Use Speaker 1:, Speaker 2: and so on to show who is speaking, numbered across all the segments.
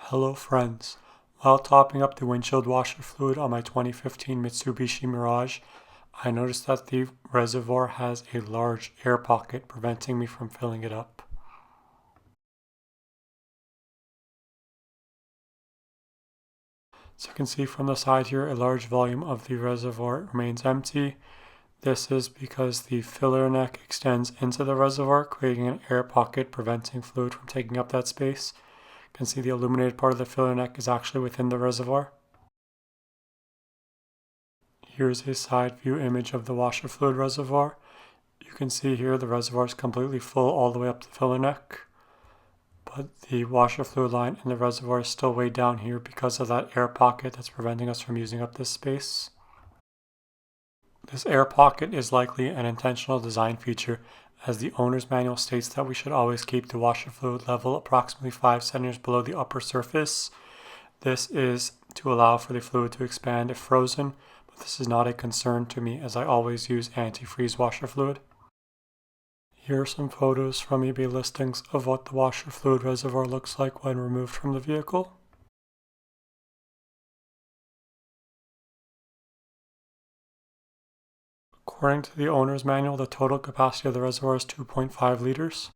Speaker 1: Hello friends. While topping up the windshield washer fluid on my 2015 Mitsubishi Mirage, I noticed that the reservoir has a large air pocket preventing me from filling it up. So you can see from the side here, a large volume of the reservoir remains empty. This is because the filler neck extends into the reservoir, creating an air pocket preventing fluid from taking up that space. You can see the illuminated part of the filler neck is actually within the reservoir. Here's a side view image of the washer fluid reservoir. You can see here the reservoir is completely full all the way up the filler neck, but the washer fluid line in the reservoir is still way down here because of that air pocket that's preventing us from using up this space. This air pocket is likely an intentional design feature, as the owner's manual states that we should always keep the washer fluid level approximately 5 centimeters below the upper surface. This is to allow for the fluid to expand if frozen, but this is not a concern to me as I always use antifreeze washer fluid. Here are some photos from eBay listings of what the washer fluid reservoir looks like when removed from the vehicle. According to the owner's manual, the total capacity of the reservoir is 2.5 liters.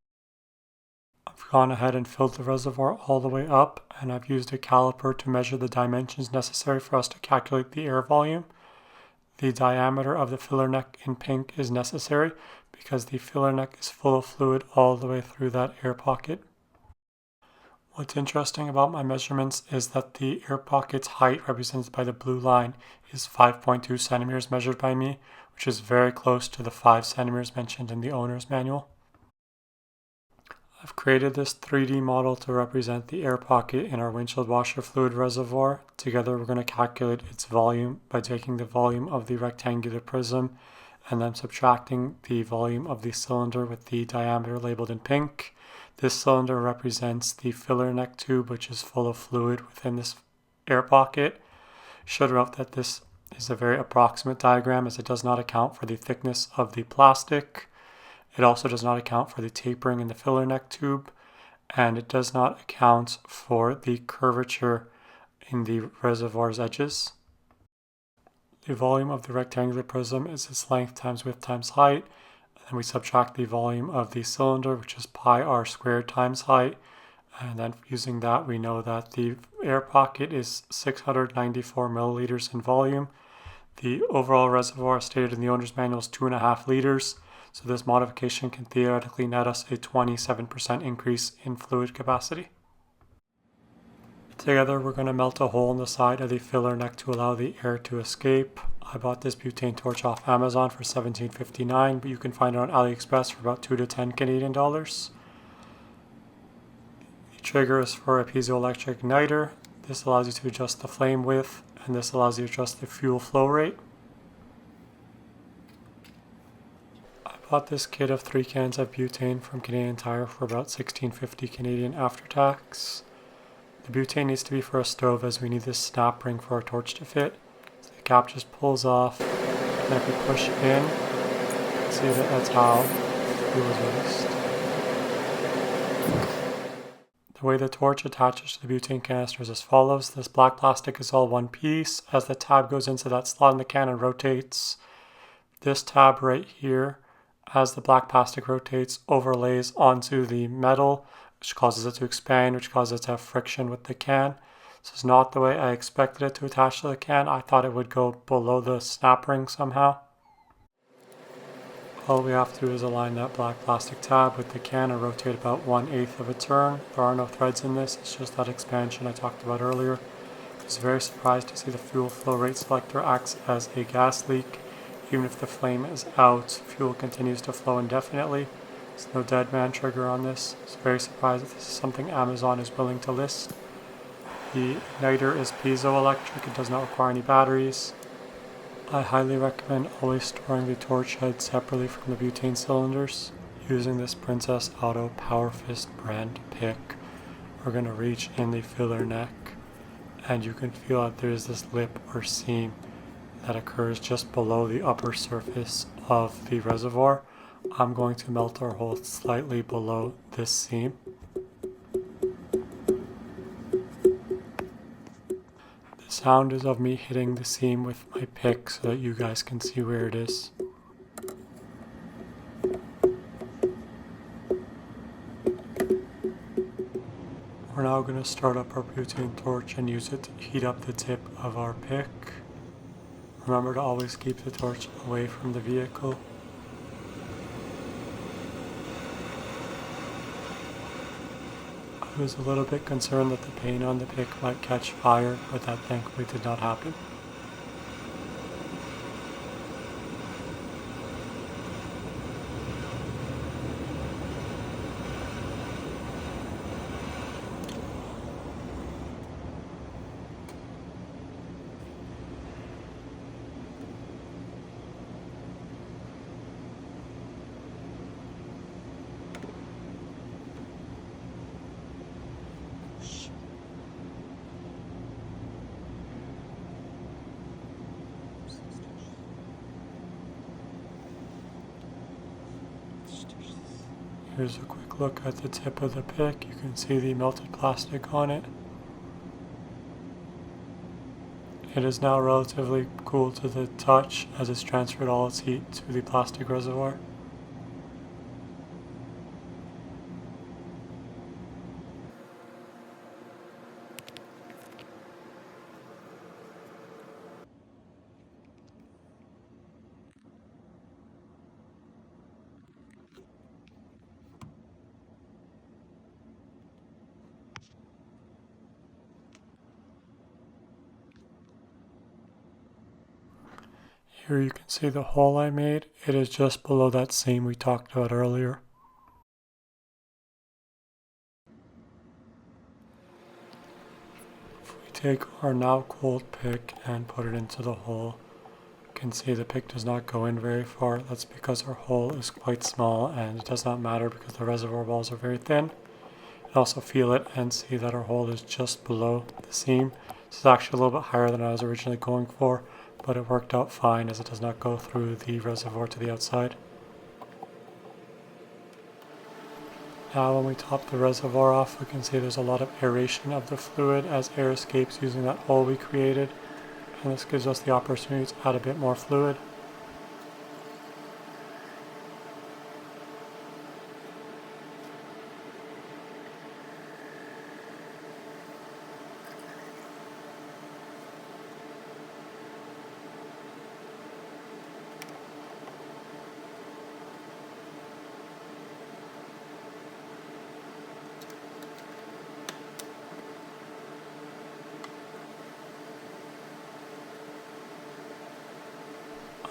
Speaker 1: I've gone ahead and filled the reservoir all the way up, and I've used a caliper to measure the dimensions necessary for us to calculate the air volume. The diameter of the filler neck in pink is necessary because the filler neck is full of fluid all the way through that air pocket. What's interesting about my measurements is that the air pocket's height, represented by the blue line, is 5.2 centimeters measured by me, which is very close to the 5 centimeters mentioned in the owner's manual. I've created this 3D model to represent the air pocket in our windshield washer fluid reservoir. Together we're going to calculate its volume by taking the volume of the rectangular prism and then subtracting the volume of the cylinder with the diameter labeled in pink. This cylinder represents the filler neck tube, which is full of fluid within this air pocket. Should note that this is a very approximate diagram as it does not account for the thickness of the plastic. It also does not account for the tapering in the filler neck tube, and it does not account for the curvature in the reservoir's edges. The volume of the rectangular prism is its length times width times height, and then we subtract the volume of the cylinder, which is pi r squared times height, and then using that we know that the air pocket is 694 milliliters in volume. The overall reservoir stated in the owner's manual is 2.5 liters. So this modification can theoretically net us a 27% increase in fluid capacity. Together we're going to melt a hole in the side of the filler neck to allow the air to escape. I bought this butane torch off Amazon for $17.59, but you can find it on AliExpress for about 2 to 10 Canadian dollars. The trigger is for a piezoelectric igniter. This allows you to adjust the flame width, and this allows you to adjust the fuel flow rate. Bought this kit of 3 cans of butane from Canadian Tire for about $16.50 Canadian after tax. The butane needs to be for a stove as we need this snap ring for our torch to fit. So the cap just pulls off, and if we push in, you can see that that's how fuel is released. The way the torch attaches to the butane canister is as follows. This black plastic is all one piece. As the tab goes into that slot in the can and rotates, this tab right here, as the black plastic rotates, overlays onto the metal, which causes it to expand, which causes it to have friction with the can. This is not the way I expected it to attach to the can. I thought it would go below the snap ring somehow. All we have to do is align that black plastic tab with the can and rotate about 1/8 of a turn. There are no threads in this, it's just that expansion I talked about earlier. I was very surprised to see the fuel flow rate selector acts as a gas leak. Even if the flame is out, fuel continues to flow indefinitely. There's no dead man trigger on this. I was very surprised that this is something Amazon is willing to list. The igniter is piezoelectric, it does not require any batteries. I highly recommend always storing the torch head separately from the butane cylinders. Using this Princess Auto Power Fist brand pick, we're going to reach in the filler neck, and you can feel that there's this lip or seam that occurs just below the upper surface of the reservoir. I'm going to melt our hole slightly below this seam. sound is of me hitting the seam with my pick so that you guys can see where it is. We're now going to start up our butane torch and use it to heat up the tip of our pick. Remember to always keep the torch away from the vehicle. I was a little bit concerned that the paint on the pick might catch fire, but that thankfully did not happen. Here's a quick look at the tip of the pick. You can see the melted plastic on it. It is now relatively cool to the touch as it's transferred all its heat to the plastic reservoir. Here you can see the hole I made. It is just below that seam we talked about earlier. If we take our now cold pick and put it into the hole, you can see the pick does not go in very far. That's because our hole is quite small, and it does not matter because the reservoir walls are very thin. You can also feel it and see that our hole is just below the seam. This is actually a little bit higher than I was originally going for, but it worked out fine as it does not go through the reservoir to the outside. Now when we top the reservoir off, we can see there's a lot of aeration of the fluid as air escapes using that hole we created, and this gives us the opportunity to add a bit more fluid.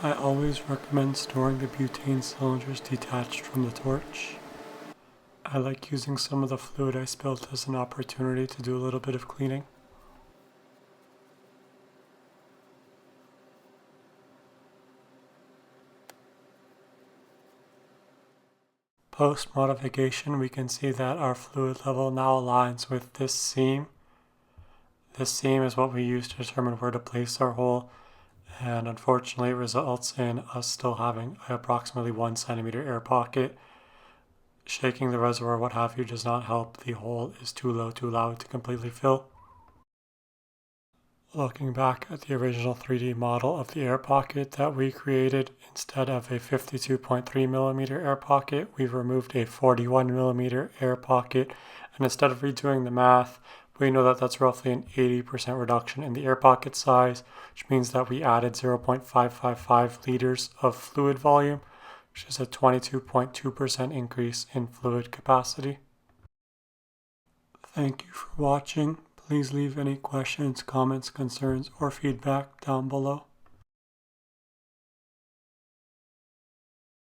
Speaker 1: I always recommend storing the butane cylinders detached from the torch. I like using some of the fluid I spilled as an opportunity to do a little bit of cleaning. Post-modification, we can see that our fluid level now aligns with this seam. This seam is what we use to determine where to place our hole, and unfortunately it results in us still having approximately 1 centimeter air pocket. Shaking the reservoir, what have you, does not help. The hole is too low to allow it to completely fill. Looking back at the original 3D model of the air pocket that we created, instead of a 52.3 millimeter air pocket, we've removed a 41 millimeter air pocket, and instead of redoing the math, we know that that's roughly an 80% reduction in the air pocket size, which means that we added 0.555 liters of fluid volume, which is a 22.2% increase in fluid capacity. Thank you for watching. Please leave any questions, comments, concerns, or feedback down below.